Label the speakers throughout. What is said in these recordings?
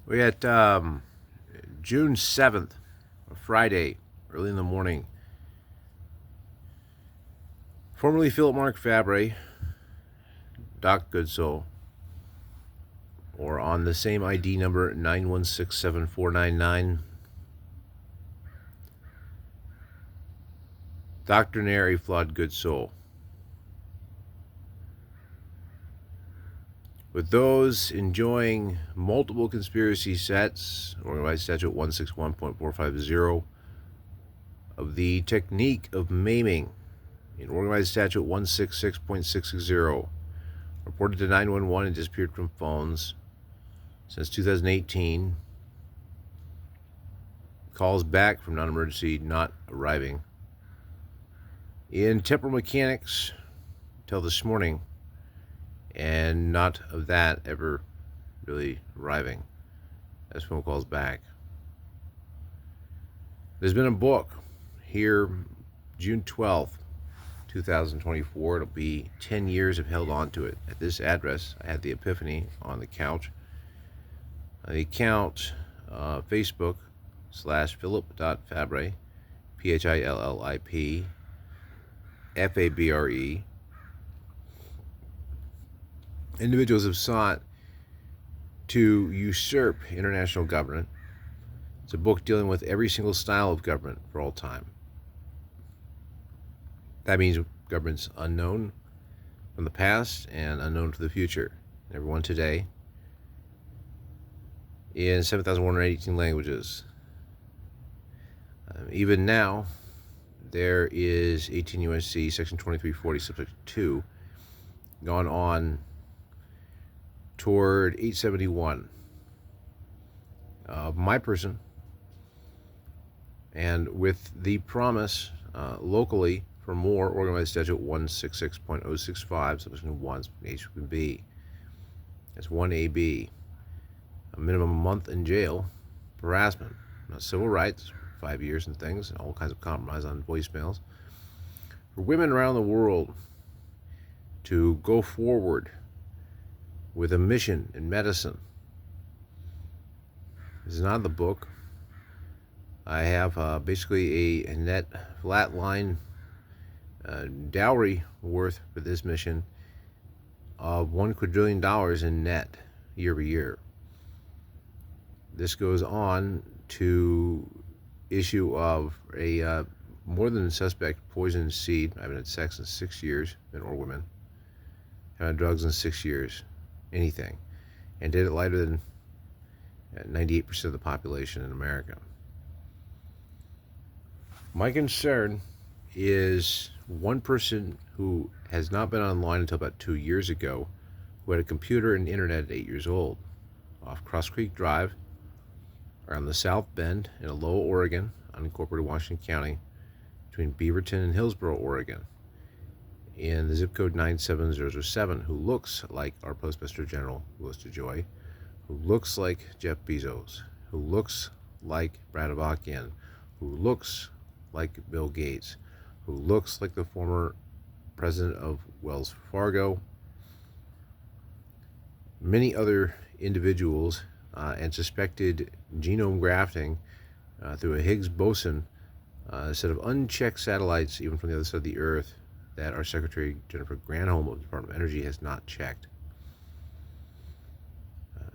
Speaker 1: We got June 7th, a Friday, early in the morning. Formerly Philip Mark Fabre, Doc Goodsoul, or on the same ID number 9167499, Doctrinaire Flawed Good Soul. With those enjoying multiple conspiracy sets, organized statute 161.450, of the technique of maiming in organized statute 166.660, reported to 911 and disappeared from phones since 2018. Calls back from non-emergency not arriving. In temporal mechanics till this morning, and not of that ever really arriving as phone calls back. There's been a book here, June 12th, 2024. It'll be 10 years I've held on to it. At this address, I had the epiphany on the couch. The account, Facebook /Philip.Fabre, PHILLIP FABRE. Individuals have sought to usurp international government. It's a book dealing with every single style of government for all time. That means government's unknown from the past and unknown for the future. Everyone today in 7,118 languages. Even now, there is 18 U.S.C. Section 2340, Subsection 2, gone on toward 871 of my person, and with the promise locally for more, organized statute 166.065, subsection 1, H and B. That's 1AB. A minimum a month in jail for harassment. Now, civil rights, 5 years and things, and all kinds of compromise on voicemails. For women around the world to go forward with a mission in medicine. This is not the book. I have basically a net flat line dowry worth for this mission of $1 quadrillion in net year over year. This goes on to issue of a more than suspect poison seed. I haven't had sex in 6 years, men or women. Haven't had drugs in 6 years, anything, and did it lighter than 98% of the population in America. My concern is one person who has not been online until about 2 years ago, who had a computer and internet at 8 years old, off Cross Creek Drive, around the South Bend in Aloha, Oregon, unincorporated Washington County, between Beaverton and Hillsboro, Oregon, in the zip code 97007, who looks like our Postmaster General, Louis DeJoy, who looks like Jeff Bezos, who looks like Brad Avakian, who looks like Bill Gates, who looks like the former president of Wells Fargo, many other individuals, and suspected genome grafting through a Higgs boson, a set of unchecked satellites, even from the other side of the Earth, that our Secretary Jennifer Granholm of the Department of Energy has not checked.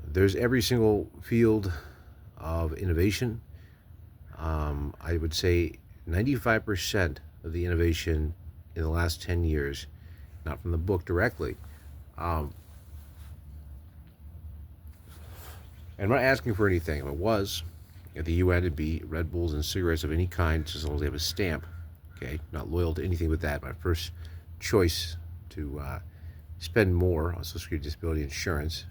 Speaker 1: There's every single field of innovation. I would say 95% of the innovation in the last 10 years, not from the book directly. And I'm not asking for anything. If it was, at the UN, it'd be Red Bulls and cigarettes of any kind, just as long as they have a stamp. Okay, not loyal to anything with that. My first choice to spend more on Social Security Disability Insurance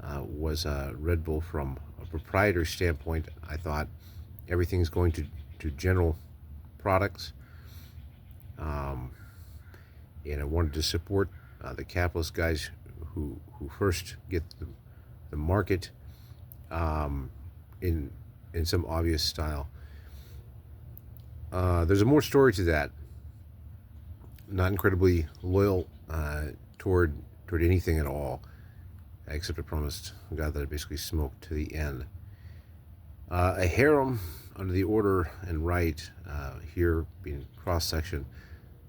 Speaker 1: was Red Bull. From a proprietor standpoint, I thought everything's going to general products, and I wanted to support the capitalist guys who first get the market in some obvious style. There's a more story to that. Not incredibly loyal toward anything at all. except I promised God that I basically smoked to the end. A harem under the order and rite, here being cross-section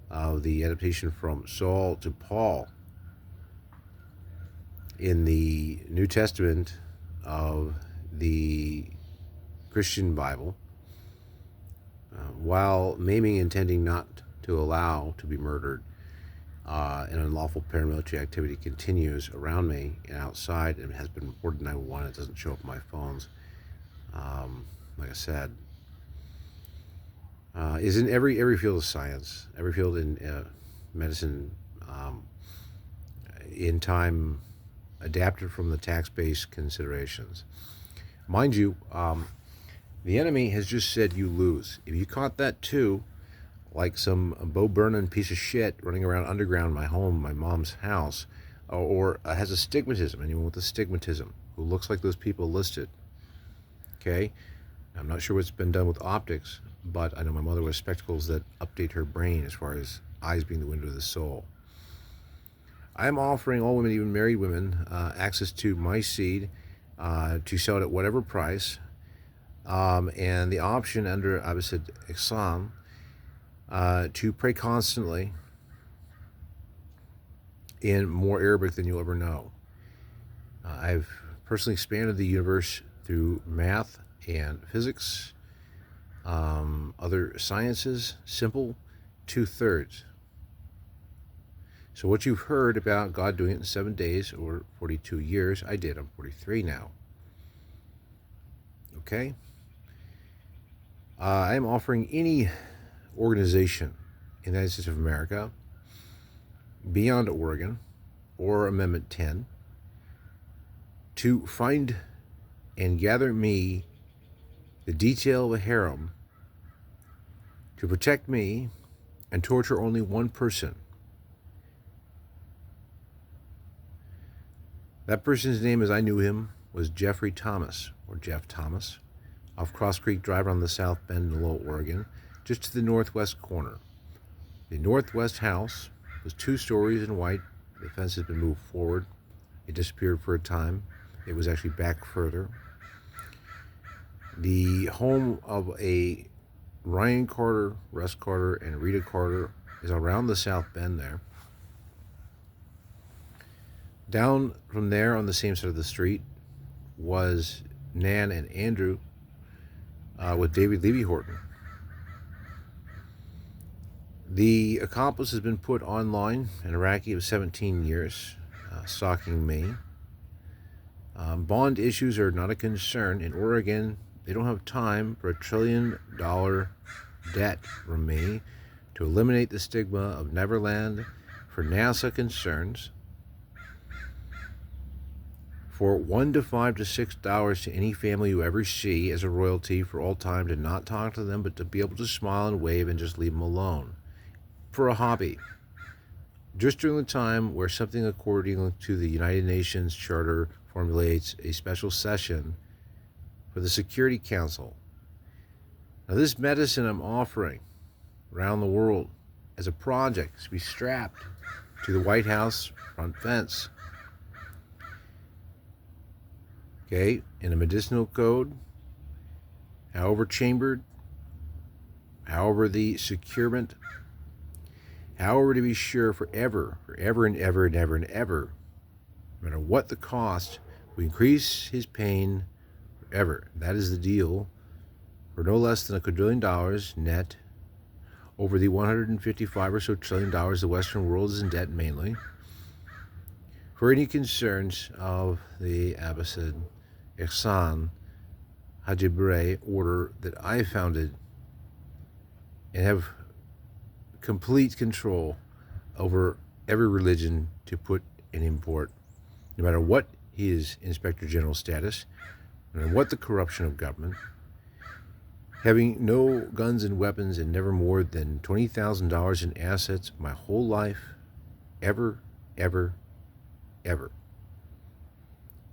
Speaker 1: of the adaptation from Saul to Paul in the New Testament of the Christian Bible, while maiming intending not to allow to be murdered, an unlawful paramilitary activity continues around me and outside, and has been reported 911. It doesn't show up on my phones. Like I said, is in every field of science, every field in medicine, in time adapted from the tax-based considerations. Mind you, the enemy has just said you lose. If you caught that too, like some Bo Burnham piece of shit running around underground my home, my mom's house, or has a stigmatism, anyone with a stigmatism who looks like those people listed, okay? I'm not sure what's been done with optics, but I know my mother wears spectacles that update her brain as far as eyes being the window of the soul. I am offering all women, even married women, access to my seed to sell it at whatever price, and the option under Abbasid Ihsan to pray constantly in more Arabic than you'll ever know. I've personally expanded the universe through math and physics, other sciences, simple 2/3. So what you've heard about God doing it in 7 days or 42 years, I did. I'm 43 now. Okay? I am offering any organization in the United States of America beyond Oregon or Amendment 10 to find and gather me the detail of a harem to protect me and torture only one person. That person's name, as I knew him, was Jeffrey Thomas, or Jeff Thomas, off Cross Creek Drive on the South Bend in Lowell, Oregon, just to the northwest corner. The northwest house was 2 stories in white. The fence has been moved forward. It disappeared for a time. It was actually back further. The home of a Ryan Carter, Russ Carter, and Rita Carter is around the South Bend there. Down from there on the same side of the street was Nan and Andrew with David Levy Horton. The accomplice has been put online, an Iraqi of 17 years, stalking me. Bond issues are not a concern. In Oregon, they don't have time for $1 trillion debt from me to eliminate the stigma of Neverland for NASA concerns. For $1 to $5 to $6 to any family you ever see as a royalty for all time, to not talk to them, but to be able to smile and wave and just leave them alone. For a hobby. Just during the time where something according to the United Nations Charter formulates a special session for the Security Council. Now this medicine I'm offering around the world as a project is to be strapped to the White House front fence. Okay, in a medicinal code, however chambered, however the securement, however to be sure forever and ever and ever and ever, no matter what the cost, we increase his pain forever. That is the deal for no less than $1 quadrillion net over the $155 or so trillion the Western world is in debt mainly, for any concerns of the Abbasid Ihsan Hajibre order that I founded and have complete control over every religion to put and import, no matter what his Inspector General status, no matter what the corruption of government, having no guns and weapons and never more than $20,000 in assets my whole life, ever, ever, ever.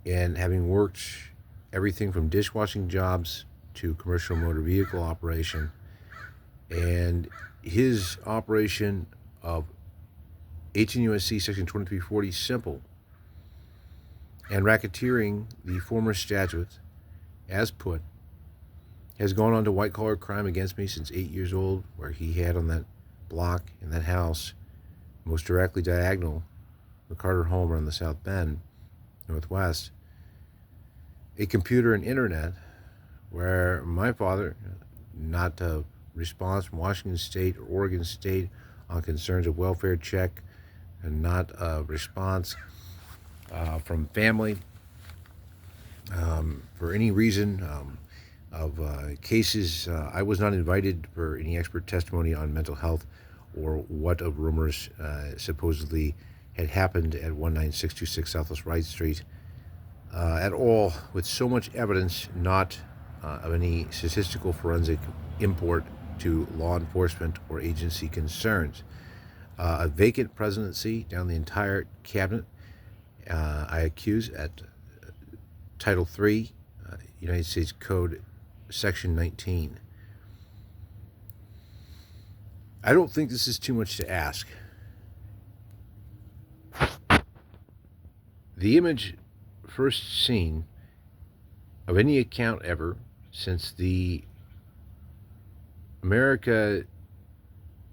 Speaker 1: And having worked everything from dishwashing jobs to commercial motor vehicle operation, and his operation of 18 U.S.C. Section 2340, simple. and racketeering, the former statute, as put, has gone on to white-collar crime against me since 8 years old, where he had on that block in that house, most directly diagonal, the Carter home around the South Bend, Northwest, a computer and internet where my father, not a response from Washington State or Oregon State on concerns of welfare check, and not a response from family for any reason of cases. I was not invited for any expert testimony on mental health or what of rumors supposedly had happened at 19626 Southwest Wright Street at all, with so much evidence not of any statistical forensic import to law enforcement or agency concerns. A vacant presidency down the entire cabinet. I accuse at Title III, United States Code, Section 19. I don't think this is too much to ask. The image first seen of any account ever since the America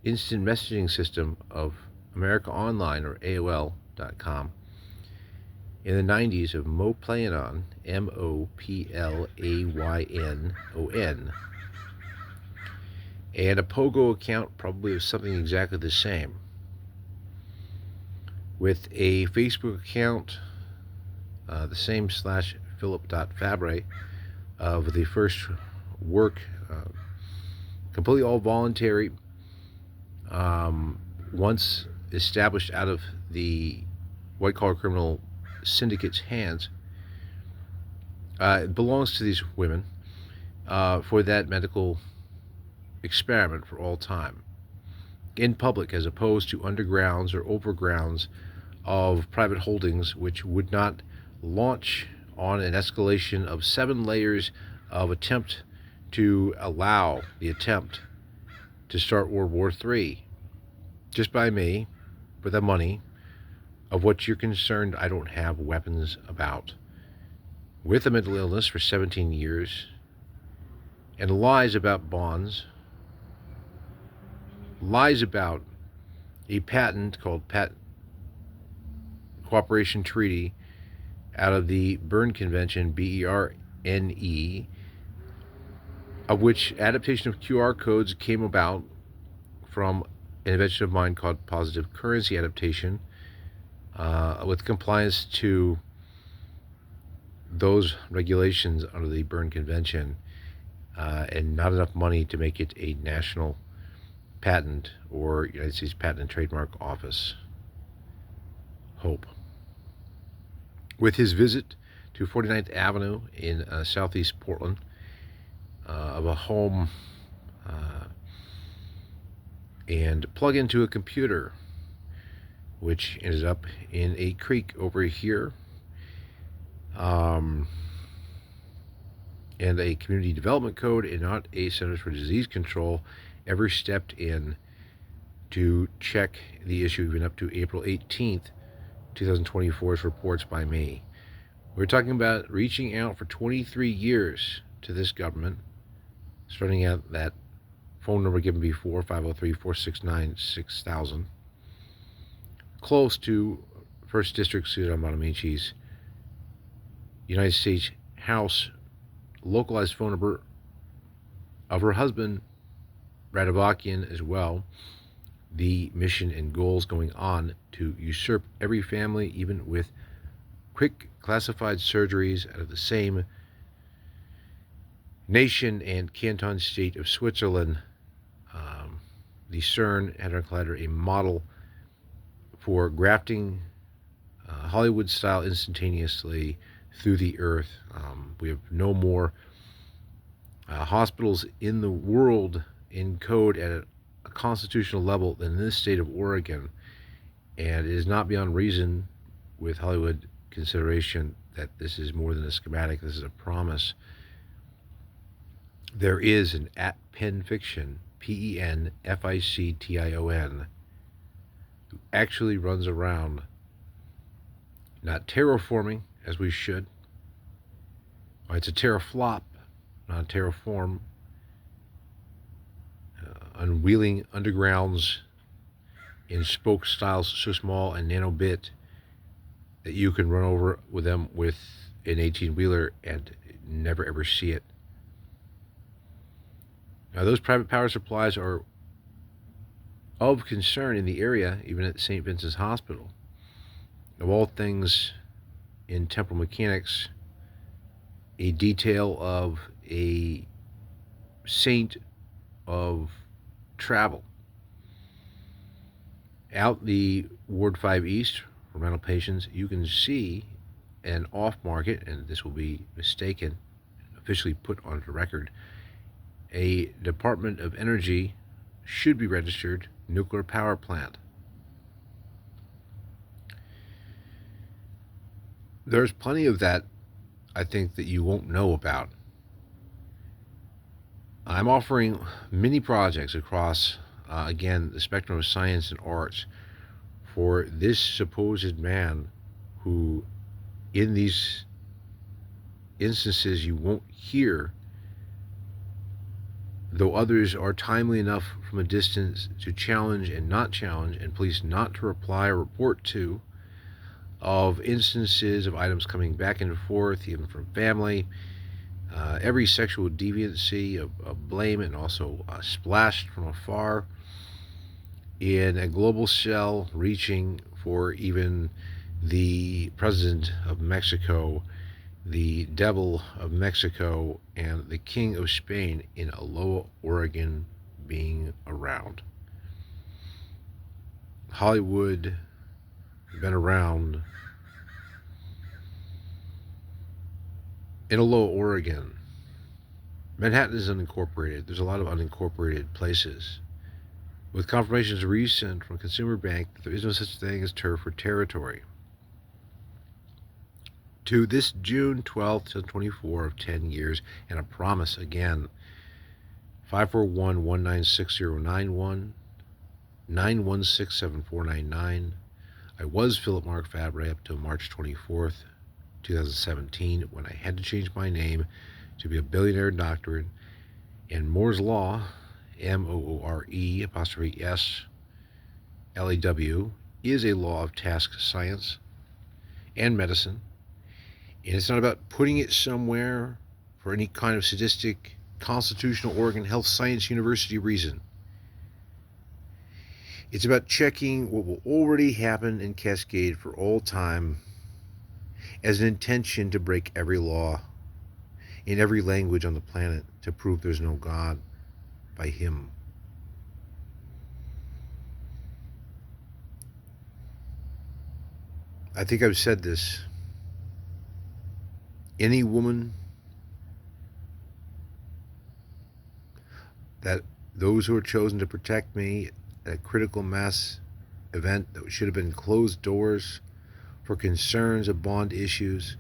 Speaker 1: Instant Messaging System of America Online, or AOL.com, in the 90s of Mo Playon, Moplayonon, and a Pogo account probably of something exactly the same, with a Facebook account, the same / Philip.Fabre of the first work, completely all voluntary, once established out of the white-collar criminal syndicate's hands. It belongs to these women for that medical experiment for all time, in public, as opposed to undergrounds or overgrounds of private holdings, which would not launch on an escalation of 7 layers of attempt to allow the attempt to start World War III, just by me, for the money of what you're concerned I don't have weapons about, with a mental illness for 17 years, and lies about bonds, lies about a patent called Patent Cooperation Treaty out of the Berne Convention, BERNE, of which adaptation of QR codes came about from an invention of mine called positive currency adaptation, with compliance to those regulations under the Berne Convention, and not enough money to make it a national patent or United States Patent and Trademark Office. Hope. With his visit to 49th Avenue in southeast Portland, of a home, and plug into a computer, which ended up in a creek over here, and a community development code and not a Centers for Disease Control ever stepped in to check the issue even up to April 18th, 2024's reports by me. We're talking about reaching out for 23 years to this government, starting at that phone number given before, 503-469-6000, close to 1st District Susan Bonamici's United States House localized phone number of her husband, Radovakian, as well. The mission and goals going on to usurp every family, even with quick classified surgeries out of the same nation and canton state of Switzerland. The CERN Hadron Collider, a model for grafting Hollywood style instantaneously through the earth. We have no more hospitals in the world in code at a constitutional level than this state of Oregon, and it is not beyond reason with Hollywood consideration that this is more than a schematic. This is a promise. There is an at Penn Fiction, PENFICTION, who actually runs around not terraforming, as we should. It's a teraflop, not a terraform. Unwheeling undergrounds in spoke styles so small and nanobit that you can run over with them with an 18-wheeler and never ever see it. Now, those private power supplies are of concern in the area, even at St. Vincent's Hospital. Of all things in temporal mechanics, a detail of a saint of travel. Out the Ward 5 East for rental patients, you can see an off-market, and this will be mistaken, officially put on the record, a Department of Energy should be registered nuclear power plant. There's plenty of that, I think, that you won't know about. I'm offering mini projects across, again, the spectrum of science and arts for this supposed man who, in these instances, you won't hear, though others are timely enough from a distance to challenge and not challenge, and police not to reply or report to, of instances of items coming back and forth, even from family, every sexual deviancy of blame, and also splashed from afar in a global cell reaching for even the president of Mexico, the devil of Mexico, and the king of Spain in Aloha, Oregon being around. Hollywood been around. In Aloha, Oregon, Manhattan is unincorporated. There's a lot of unincorporated places. With confirmations recent from Consumer Bank that there is no such thing as turf or territory. To this June 12th, 2024 of 10 years, and a promise again, 541-196-091, 916-7499. I was Philip Mark Fabre up till March 24th, 2017, when I had to change my name to be a billionaire doctor. And Moore's Law, M-O-O-R-E apostrophe S-L-A-W, is a law of task science and medicine. And it's not about putting it somewhere for any kind of sadistic constitutional Oregon Health Science University reason. It's about checking what will already happen in Cascade for all time as an intention to break every law in every language on the planet to prove there's no God by him. I think I've said this. Any woman that those who are chosen to protect me at a critical mass event that should have been closed doors for concerns of bond issues,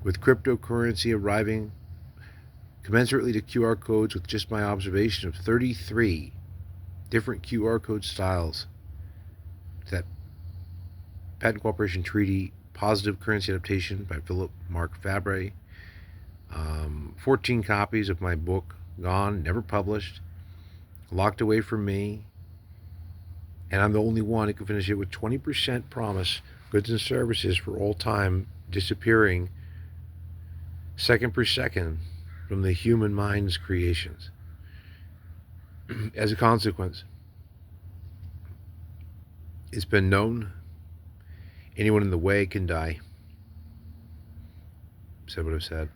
Speaker 1: with cryptocurrency arriving commensurately to QR codes, with just my observation of 33 different QR code styles, that Patent Cooperation Treaty Positive Currency Adaptation by Philip Mark Fabre, 14 copies of my book gone, never published, locked away from me, and I'm the only one who can finish it with 20% promise, goods and services for all time disappearing second per second from the human mind's creations. As a consequence, it's been known anyone in the way can die. Said what I've said.